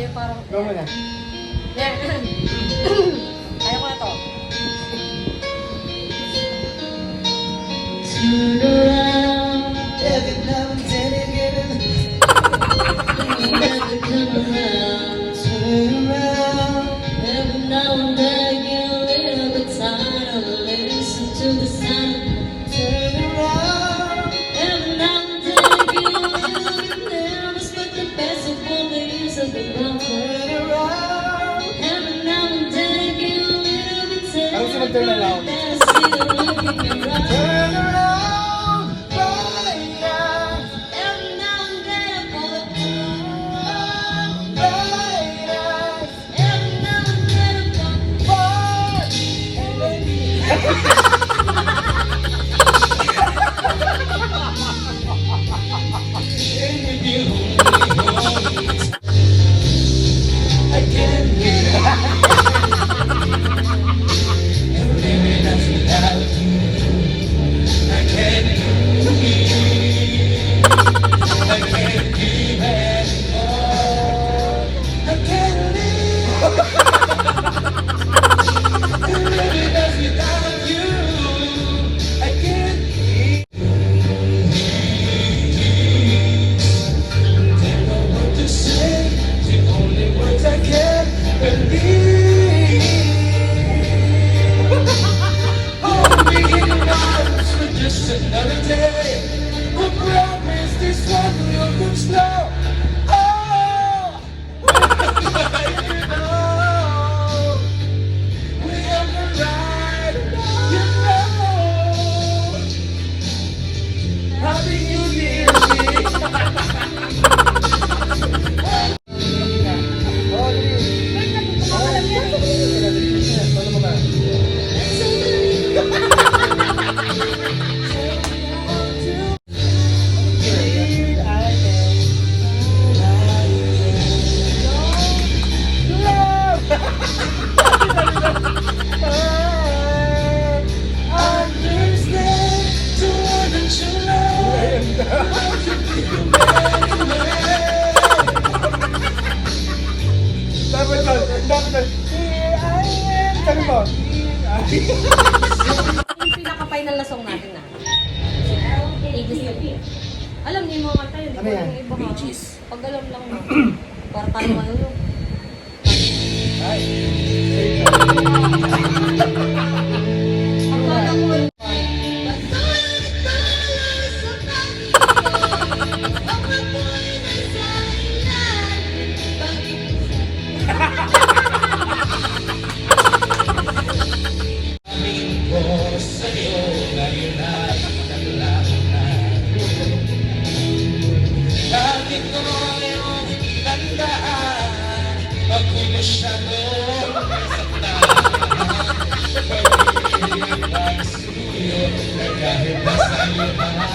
yung parang... Go mo na. Yan. Kaya ko na to. Turn around every now and then again. You never come around. Turn around every now and then again. A little bit tired of listening to the sound. Turn around every now and then again. A little bit nervous, but the best of all the years have been gone. Turn around every now and then again. A little bit tired. Ano siya mag-turn around? Turn around. Another day, we promise this one will go slow. Oh, you know, we have the right, you know, having you near me. Dapat here I am. Sabi mo? Yung pinaka-final na song natin na. Ages na yun. Alam niyo mga kanta yun. Ano yan? Beaches. Pag alam lang na. Para tayo manulog. Ay. Ang kala ko yun. Ako'y masyadong nasaktan. Pag-ibig ang suyo, dahil ba sa'yo na